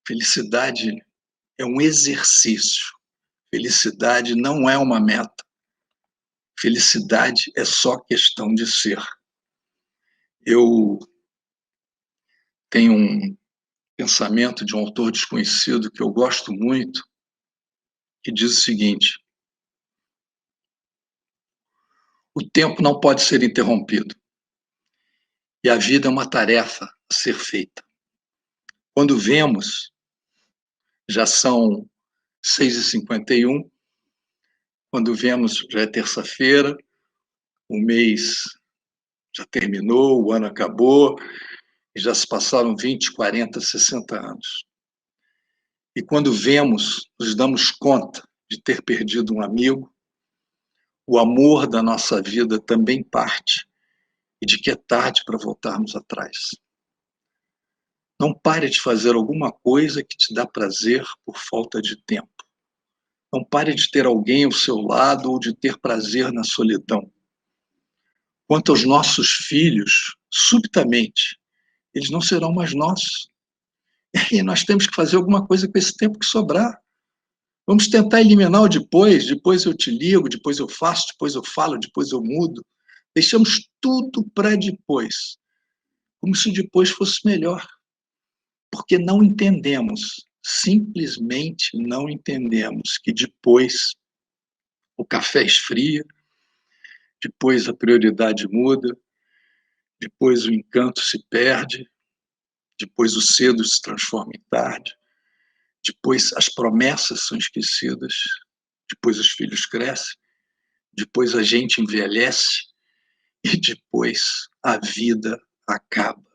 Felicidade é um exercício. Felicidade não é uma meta. Felicidade é só questão de ser. Eu tenho um pensamento de um autor desconhecido que eu gosto muito, que diz o seguinte: o tempo não pode ser interrompido e a vida é uma tarefa a ser feita. Quando vemos, já são 6h51, quando vemos, já é terça-feira, o mês já terminou, o ano acabou, e já se passaram 20, 40, 60 anos. E quando vemos, nos damos conta de ter perdido um amigo, o amor da nossa vida também parte, e de que é tarde para voltarmos atrás. Não pare de fazer alguma coisa que te dá prazer por falta de tempo. Não pare de ter alguém ao seu lado ou de ter prazer na solidão. Quanto aos nossos filhos, subitamente, eles não serão mais nossos. E nós temos que fazer alguma coisa com esse tempo que sobrar. Vamos tentar eliminar o depois eu te ligo, depois eu faço, depois eu falo, depois eu mudo. Deixamos tudo para depois, como se o depois fosse melhor. Porque não entendemos, simplesmente não entendemos que depois o café esfria, depois a prioridade muda, depois o encanto se perde, depois o cedo se transforma em tarde, depois as promessas são esquecidas, depois os filhos crescem, depois a gente envelhece e depois a vida acaba.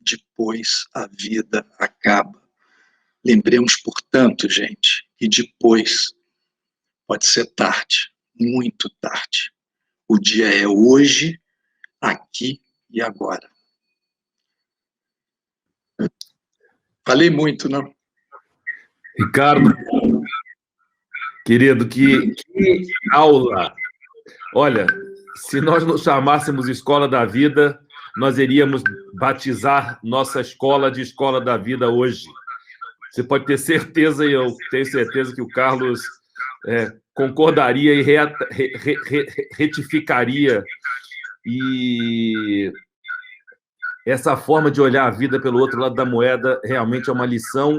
depois a vida acaba. Lembremos, portanto, gente, que depois pode ser tarde, muito tarde. O dia é hoje, aqui e agora. Falei muito, não? Ricardo, querido, que aula! Olha, se nós nos chamássemos Escola da Vida, nós iríamos batizar nossa escola de Escola da Vida hoje. Você pode ter certeza, e eu tenho certeza que o Carlos concordaria e retificaria. E essa forma de olhar a vida pelo outro lado da moeda realmente é uma lição.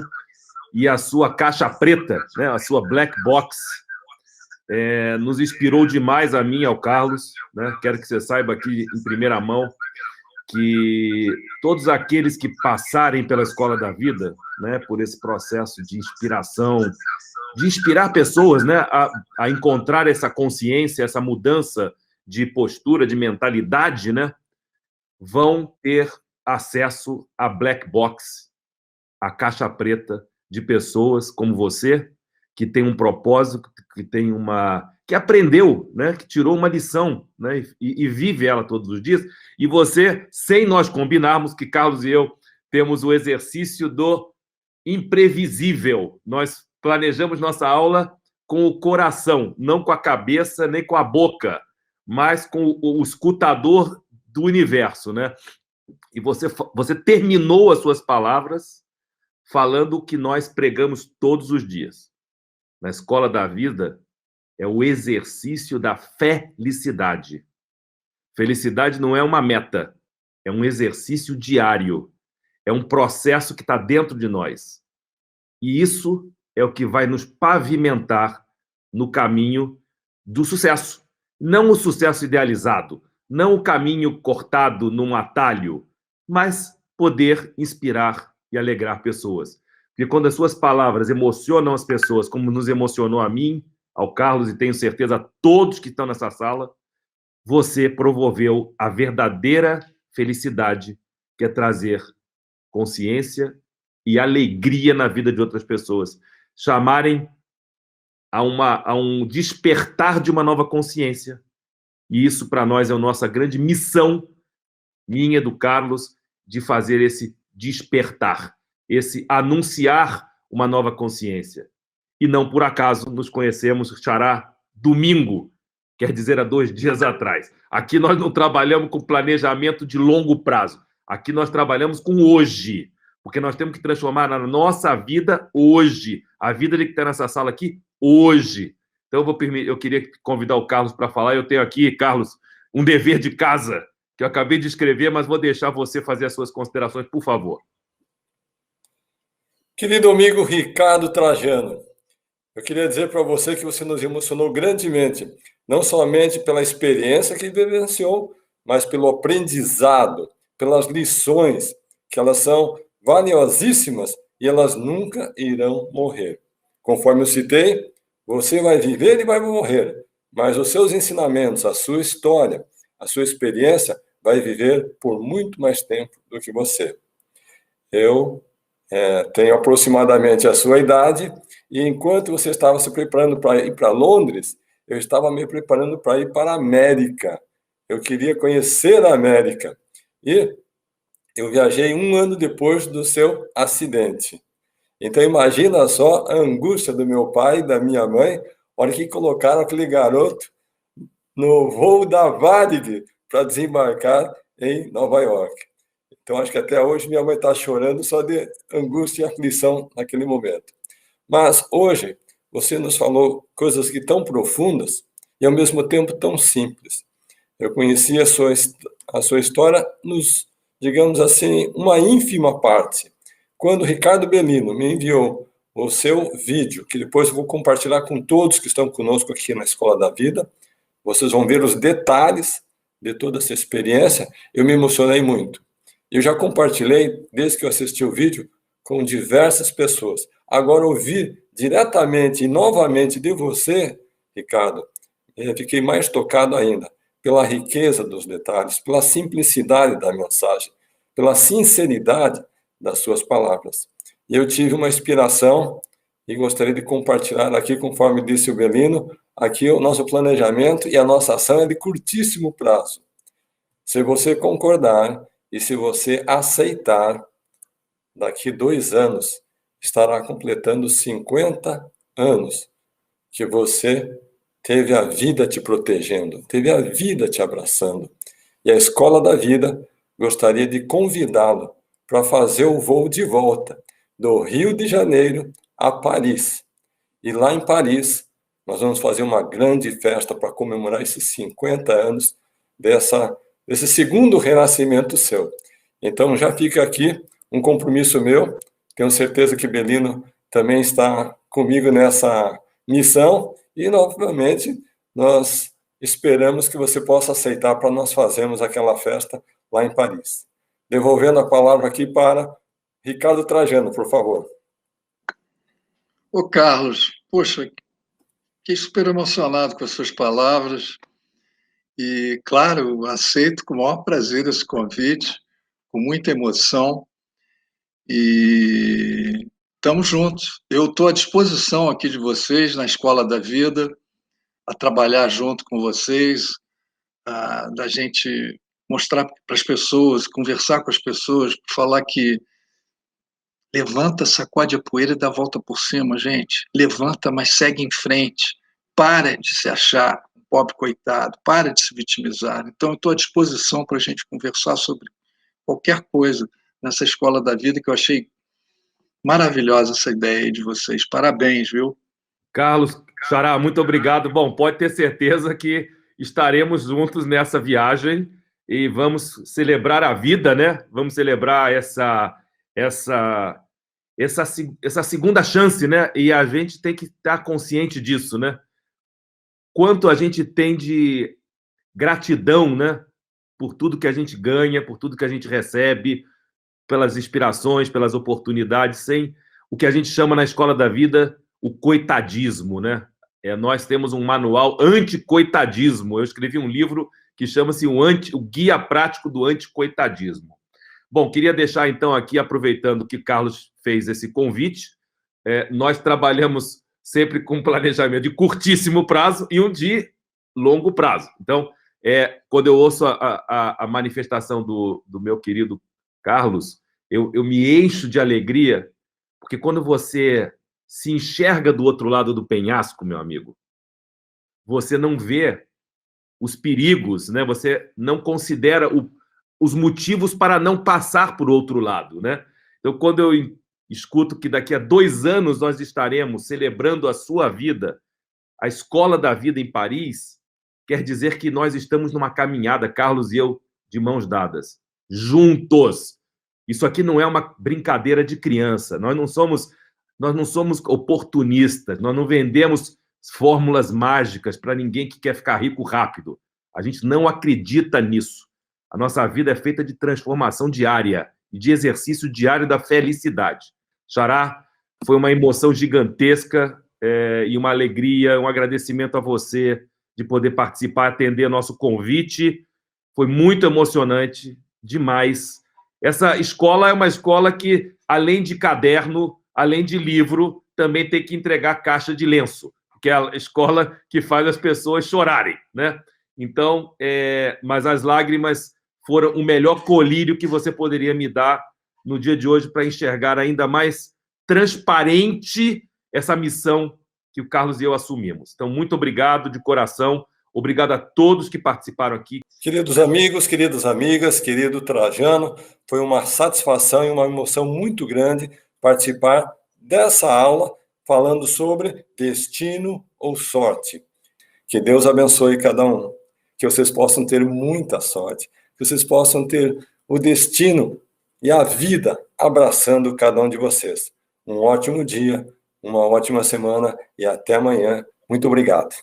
E a sua caixa preta, né, a sua black box, nos inspirou demais, a mim e ao Carlos, né? Quero que você saiba aqui em primeira mão que todos aqueles que passarem pela Escola da Vida, né, por esse processo de inspiração, de inspirar pessoas, né, a encontrar essa consciência, essa mudança de postura, de mentalidade, né, vão ter acesso à black box, à caixa preta de pessoas como você, que tem um propósito, que aprendeu, né, que tirou uma lição, né, e vive ela todos os dias. E você, sem nós combinarmos, que Carlos e eu temos o exercício do imprevisível. Nós planejamos nossa aula com o coração, não com a cabeça nem com a boca, mas com o escutador do universo, né? E você terminou as suas palavras falando o que nós pregamos todos os dias. Na Escola da Vida é o exercício da felicidade. Felicidade não é uma meta, é um exercício diário, é um processo que está dentro de nós. E isso é o que vai nos pavimentar no caminho do sucesso. Não o sucesso idealizado, não o caminho cortado num atalho, mas poder inspirar e alegrar pessoas. Porque quando as suas palavras emocionam as pessoas, como nos emocionou a mim, ao Carlos, e tenho certeza a todos que estão nessa sala, você promoveu a verdadeira felicidade, que é trazer consciência e alegria na vida de outras pessoas. Chamarem a um despertar de uma nova consciência. E isso, para nós, é a nossa grande missão, minha, do Carlos, de fazer esse despertar, esse anunciar uma nova consciência. E não por acaso nos conhecemos, Xará, domingo, quer dizer, há 2 dias atrás. Aqui nós não trabalhamos com planejamento de longo prazo. Aqui nós trabalhamos com hoje, porque nós temos que transformar a nossa vida hoje, a vida de que está nessa sala aqui, hoje. Então, eu queria convidar o Carlos para falar. Eu tenho aqui, Carlos, um dever de casa, que eu acabei de escrever, mas vou deixar você fazer as suas considerações, por favor. Querido amigo Ricardo Trajano, eu queria dizer para você que você nos emocionou grandemente, não somente pela experiência que vivenciou, mas pelo aprendizado, pelas lições, que elas são valiosíssimas e elas nunca irão morrer. Conforme eu citei, você vai viver e vai morrer, mas os seus ensinamentos, a sua história, a sua experiência vai viver por muito mais tempo do que você. Eu tenho aproximadamente a sua idade, e enquanto você estava se preparando para ir para Londres, eu estava me preparando para ir para a América. Eu queria conhecer a América. E eu viajei 1 ano depois do seu acidente. Então, imagina só a angústia do meu pai e da minha mãe, na hora que colocaram aquele garoto no voo da Varig para desembarcar em Nova York. Então, acho que até hoje minha mãe está chorando só de angústia e aflição naquele momento. Mas hoje, você nos falou coisas que tão profundas e, ao mesmo tempo, tão simples. Eu conheci a sua história nos, digamos assim, uma ínfima parte. Quando o Ricardo Bellino me enviou o seu vídeo, que depois eu vou compartilhar com todos que estão conosco aqui na Escola da Vida, vocês vão ver os detalhes de toda essa experiência, eu me emocionei muito. Eu já compartilhei, desde que eu assisti o vídeo, com diversas pessoas. Agora, ouvir diretamente e novamente de você, Ricardo, fiquei mais tocado ainda, pela riqueza dos detalhes, pela simplicidade da mensagem, pela sinceridade das suas palavras. E eu tive uma inspiração e gostaria de compartilhar aqui, conforme disse o Belino, aqui o nosso planejamento e a nossa ação é de curtíssimo prazo. Se você concordar e se você aceitar, daqui 2 anos, estará completando 50 anos que você teve a vida te protegendo, teve a vida te abraçando. E a Escola da Vida gostaria de convidá-lo para fazer o voo de volta do Rio de Janeiro a Paris. E lá em Paris, nós vamos fazer uma grande festa para comemorar esses 50 anos desse segundo renascimento seu. Então, já fica aqui um compromisso meu. Tenho certeza que Belino também está comigo nessa missão. E, novamente, nós esperamos que você possa aceitar para nós fazermos aquela festa lá em Paris. Devolvendo a palavra aqui para Ricardo Trajano, por favor. Ô, Carlos, poxa, fiquei super emocionado com as suas palavras e, claro, aceito com o maior prazer esse convite, com muita emoção, e estamos juntos. Eu estou à disposição aqui de vocês na Escola da Vida, a trabalhar junto com vocês, da gente mostrar para as pessoas, conversar com as pessoas, falar que levanta, sacode a poeira e dá a volta por cima, gente. Levanta, mas segue em frente. Para de se achar um pobre coitado, para de se vitimizar. Então, eu estou à disposição para a gente conversar sobre qualquer coisa nessa Escola da Vida, que eu achei maravilhosa essa ideia aí de vocês. Parabéns, viu? Carlos, Xará, muito obrigado. Bom, pode ter certeza que estaremos juntos nessa viagem e vamos celebrar a vida, né? Vamos celebrar essa segunda chance, né? E a gente tem que estar consciente disso, né? Quanto a gente tem de gratidão, né? Por tudo que a gente ganha, por tudo que a gente recebe, pelas inspirações, pelas oportunidades, sem o que a gente chama na Escola da Vida o coitadismo, né? Nós temos um manual anti-coitadismo. Eu escrevi um livro que chama-se o Guia Prático do Anticoitadismo. Bom, queria deixar, então, aqui, aproveitando que Carlos fez esse convite, nós trabalhamos sempre com planejamento de curtíssimo prazo e um de longo prazo. Então, quando eu ouço a manifestação do meu querido Carlos, eu me encho de alegria, porque quando você se enxerga do outro lado do penhasco, meu amigo, você não vê os perigos, né? Você não considera os motivos para não passar por outro lado, né? Então, quando eu escuto que daqui a 2 anos nós estaremos celebrando a sua vida, a Escola da Vida em Paris, quer dizer que nós estamos numa caminhada, Carlos e eu, de mãos dadas, juntos. Isso aqui não é uma brincadeira de criança. Nós não somos oportunistas, nós não vendemos fórmulas mágicas para ninguém que quer ficar rico rápido. A gente não acredita nisso. A nossa vida é feita de transformação diária e de exercício diário da felicidade. Xará, foi uma emoção gigantesca e uma alegria, um agradecimento a você de poder participar, atender nosso convite. Foi muito emocionante, demais. Essa escola é uma escola que, além de caderno, além de livro, também tem que entregar caixa de lenço, que é a escola que faz as pessoas chorarem, né? Então, mas as lágrimas foram o melhor colírio que você poderia me dar no dia de hoje para enxergar ainda mais transparente essa missão que o Carlos e eu assumimos. Então, muito obrigado de coração. Obrigado a todos que participaram aqui. Queridos amigos, queridas amigas, querido Trajano, foi uma satisfação e uma emoção muito grande participar dessa aula falando sobre destino ou sorte. Que Deus abençoe cada um, que vocês possam ter muita sorte, que vocês possam ter o destino e a vida abraçando cada um de vocês. Um ótimo dia, uma ótima semana e até amanhã. Muito obrigado.